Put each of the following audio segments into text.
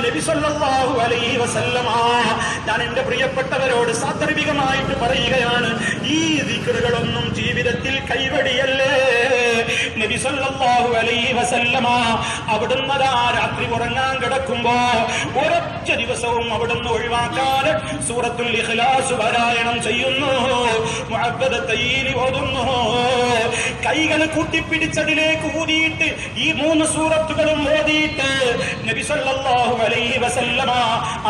നബി സല്ലല്ലാഹു അലൈഹി വസല്ലമ ഞാൻ എന്റെ പ്രിയപ്പെട്ടവരോട് സാന്ദർഭികമായിട്ട് പറയുകയാണ്, ഈ ദിക്റുകളൊന്നും ജീവിതത്തിൽ കൈവടിയല്ലേ. നബി സല്ലല്ലാഹു അലൈഹി വസല്ലമ അവിടുന്ന് രാത്രി ഉറങ്ങാൻ കിടക്കുമ്പോ ഒരൊറ്റ ദിവസവും അവിടുന്ന് ഒഴിവാക്കാതെ സൂറത്തുൽ ഇഖ്ലാസ് പാരായണം ചെയ്യുന്നു, മുഅവ്വദത്തൈനി ഓതുന്നു. കൈകൾ കൂട്ടിപ്പിടിച്ചതിലേക്ക് ഊതിയിട്ട് ഈ 3 സൂറത്തുകളും ഓതിയിട്ട് നബി സല്ലല്ലാഹു അലൈഹി വസല്ലമ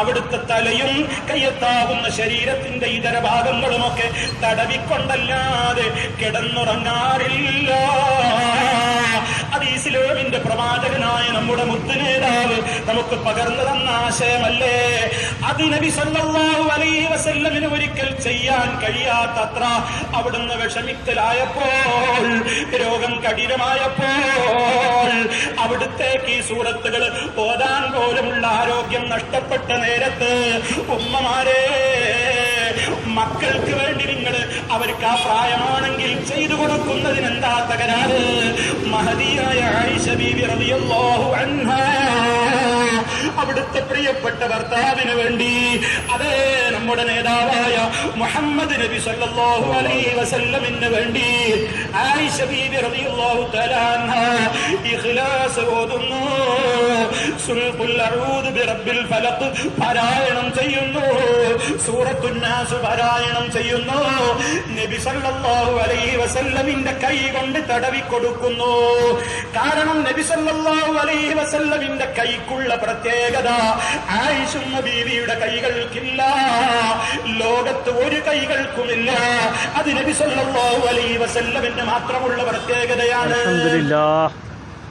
അവിടുത്തെ തലയും കയ്യെത്താവുന്ന ശരീരത്തിന്റെ ഇതര ഭാഗങ്ങളുമൊക്കെ തടവിക്കൊണ്ടല്ലാതെ കിടന്നുറങ്ങാറില്ല. അത് ഇസ്ലാമിന്റെ പ്രവാചകനായ നമ്മുടെ മുത്തുനേതാവ് നമുക്ക് പകർന്നു തന്ന ആശയമല്ലേ. അത് നബി സല്ലല്ലാഹു അലൈഹി വസല്ലമിന് ഒരിക്കൽ ചെയ്യാൻ കഴിയാത്തത്ര അവിടുന്ന് വിഷമിക്കലായപ്പോൾ, രോഗം കഠിനമായപ്പോൾ അവിടുത്തേക്ക് ഈ സൂറത്തുകൾ ഓതാൻ പോലുമുള്ള ആരോഗ്യം നഷ്ടപ്പെട്ട നേരത്ത് ഉമ്മമാരെ, മക്കൾക്ക് വേണ്ടി നിങ്ങൾ അവർക്ക് ആ പ്രായമാണെങ്കിൽ ചെയ്തു കൊടുക്കുന്നതിനെന്താ തകരാറ്? മഹദിയായ ആയിഷ ബീവി റളിയല്ലാഹു അൻഹാ അവിടുത്തെ പ്രിയപ്പെട്ട ഭർത്താവിന് വേണ്ടി, അതേ നമ്മുടെ നേതാവായ മുഹമ്മദ് നബി സല്ലല്ലാഹു അലൈഹി വസല്ലമിന് വേണ്ടി ആയിഷ ബീവി റളിയല്ലാഹു തആല അൻഹാ ഇഖ്ലാസ് ഓതുന്നു, ഖുൽ അഊദു ബിറബ്ബിൽ ഫലഖ് പാരായണം ചെയ്യുന്നു, സൂറത്തുൻ നാസ് പാരായണം ചെയ്യുന്നു. നബി സല്ലല്ലാഹു അലൈഹി വസല്ലമിന്റെ കൈ കൊണ്ട് തടവി കൊടുക്കുന്നു. കാരണം നബി സല്ലല്ലാഹു അലൈഹി വസല്ലമിന്റെ കൈക്കുള്ള പ്രത്യേകത ആയിഷ ബീവിയുടെ കൈകൾക്കില്ല, ലോകത്ത് ഒരു കൈകൾക്കുമില്ല. അത് നബി സല്ലല്ലാഹു അലൈഹി വസല്ലമിന് മാത്രമുള്ള പ്രത്യേകതയാണ്.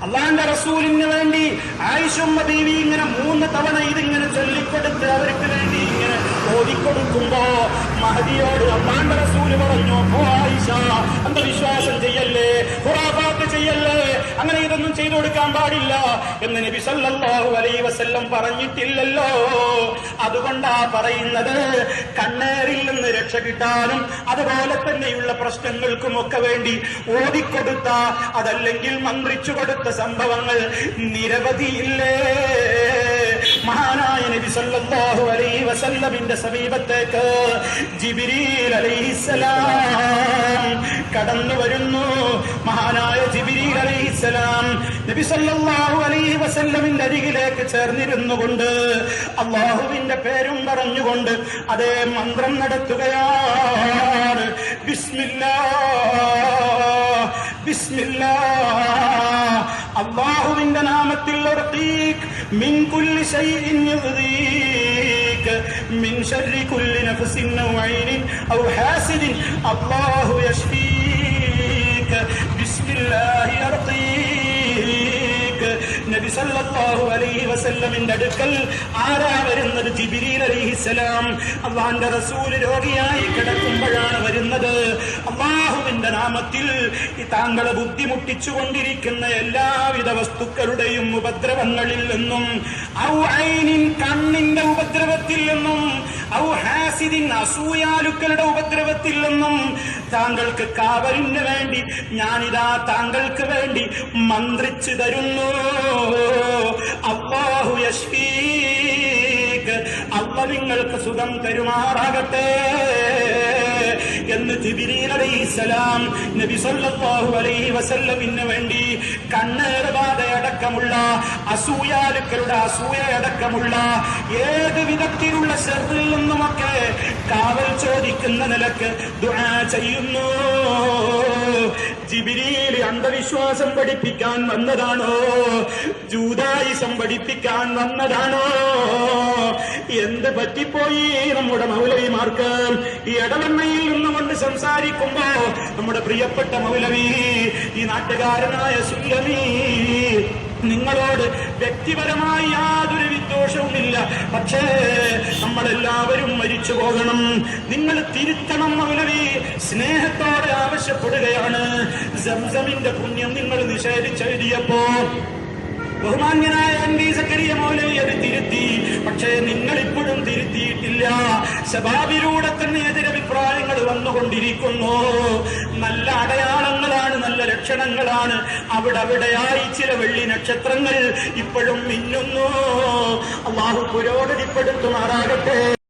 അള്ളാന്റെ റസൂലിന് വേണ്ടി ആയിഷ ബീവി ഇങ്ങനെ 3 തവണ ഇതിങ്ങനെ ചൊല്ലിക്കൊടുത്ത് അവർക്ക് വേണ്ടി ഇങ്ങനെ ഓതിക്കൊടുക്കുമ്പോ മഹദിയോട് അള്ളാന്റെ റസൂല് പറഞ്ഞു, ഓ ആയിഷ, അന്ധവിശ്വാസം ചെയ്യല്ലേ, ഖുറാഫാത്ത് ചെയ്യല്ലേ, അങ്ങനെ ഇതൊന്നും ചെയ്തു കൊടുക്കാൻ പാടില്ല എന്ന് നബി സല്ലല്ലാഹു അലൈഹി വസല്ലം പറഞ്ഞിട്ടില്ലല്ലോ. അതുകൊണ്ടാ പറയുന്നത്, കണ്ണേറിൽ നിന്ന് രക്ഷ കിട്ടാനും അതുപോലെ തന്നെയുള്ള പ്രശ്നങ്ങൾക്കുമൊക്കെ വേണ്ടി ഓതിക്കൊടുത്ത, അതല്ലെങ്കിൽ മന്ത്രിച്ചു കൊടുത്ത സംഭവങ്ങൾ നിരവധിയില്ലേ. മഹാനായ നബി സല്ലല്ലാഹു അലൈഹി വസല്ലമിന്റെ സമീപത്തേക്ക് ജിബ്രീൽ അലൈഹിസ്സലാം കടന്നു വരുന്നു. മഹാനായ ജിബ്രീൽ അലൈഹിസ്സലാം നബി സല്ലല്ലാഹു അലൈഹി വസല്ലമിന്റെ അരികിലേക്ക് ചേർന്നിരുന്നുകൊണ്ട് അല്ലാഹുവിന്റെ പേരും പറഞ്ഞുകൊണ്ട് അതേ മന്ത്രം നടത്തുകയാണ്. ബിസ്മില്ലാഹ് ബിസ്മില്ലാഹ്, അല്ലാഹുവിന്റെ നാമത്തിൽ ഉർഖീക് മിൻ കുല്ലി ശൈഇൻ യുദീക് മിൻ ശർരി കുല്ലി നഫ്സിൻ ഔ ഐനിൻ ഔ ഹാസിദിൻ അല്ലാഹു യശ്ഫീക് ബിസ്മില്ലാഹി അർഖീക്. നബി സല്ലല്ലാഹു അലൈഹി വസല്ലമിന്റെ അടുക്കൽ ആരാ വരുന്നത്? ജിബ്രീൽ അലൈഹിസ്സലാം. അല്ലാഹുവിന്റെ റസൂൽ രോഗിയായി കിടക്കുമ്പോഴാണ് വരുന്നത്. അല്ലാഹുവിന്റെ നാമത്തിൽ താങ്കളെ ബുദ്ധിമുട്ടിച്ചുകൊണ്ടിരിക്കുന്ന എല്ലാവിധ വസ്തുക്കളുടെയും ഉപദ്രവങ്ങളിൽ നിന്നും, ഔ ഐനിൻ കണ്ണിന്റെ ഉപദ്രവത്തിൽ നിന്നും, ഔ ഹാസിദിൻ അസൂയാലുക്കളുടെ ഉപദ്രവത്തിൽ നിന്നും താങ്കൾക്ക് കാവലിന് വേണ്ടി ഞാനിതാ താങ്കൾക്ക് വേണ്ടി മന്ത്രിച്ചു തരുന്നു. അല്ലാഹു യശ്ഫീക്, അല്ലാഹു നിങ്ങൾക്ക് സുഖം തരുമാറാകട്ടെ എന്ന് ജിബ്രീൽ അലൈഹിസ്സലാം നബി സല്ലല്ലാഹു അലൈഹി വസല്ലമിന് വേണ്ടി കണ്ണേറുബാധയടക്കമുള്ള അസൂയാലുക്കളുടെ അസൂയയടക്കമുള്ള ഏത് വിധത്തിലുള്ള ശർറിൽ നിന്നുമൊക്കെ കാവൽ ചോദിക്കുന്ന നിലക്ക് ദുആ ചെയ്യുന്നു. ജിബ്രീൽ അന്ധവിശ്വാസം പഠിപ്പിക്കാൻ വന്നതാണോ? ജൂദായിസം പഠിപ്പിക്കാൻ വന്നതാണോ? എന്ത് പറ്റിപ്പോയി നമ്മുടെ മൗലവിമാർക്ക്? ഈ ഇടവണ്ണയിൽ നിന്നുകൊണ്ട് സംസാരിക്കുമ്പോ നമ്മുടെ പ്രിയപ്പെട്ട മൗലവി, ഈ നാട്ടുകാരനായ സുല്ലമി, നിങ്ങളോട് വ്യക്തിപരമായി യാതൊരു വിദ്വേഷവുമില്ല, പക്ഷേ നമ്മളെല്ലാവരും മരിച്ചു പോകണം, നിങ്ങൾ തിരുത്തണം മൗലവി, സ്നേഹത്തോടെ ആവശ്യപ്പെടുകയാണ്. സംസമിന്റെ പുണ്യം നിങ്ങൾ നിഷേധിച്ചെഴുതിയപ്പോ ബഹുമാന്യനായ എം.വി. സക്കരിയ മൗലവി അത് തിരുത്തി. പക്ഷേ നിങ്ങൾ ഇപ്പോഴും തിരുത്തിയിട്ടില്ല. ശബാബിലൂടെ തന്നെ എതിരഭിപ്രായങ്ങൾ വന്നുകൊണ്ടിരിക്കുന്നു. നല്ല അടയാളങ്ങളാണ്, നല്ല ലക്ഷണങ്ങളാണ്. അവിടെയായി ചില വെള്ളി നക്ഷത്രങ്ങൾ ഇപ്പോഴും മിന്നുന്നു. അള്ളാഹു പുരോഗതിപ്പെടുത്തുമാറാകട്ടെ.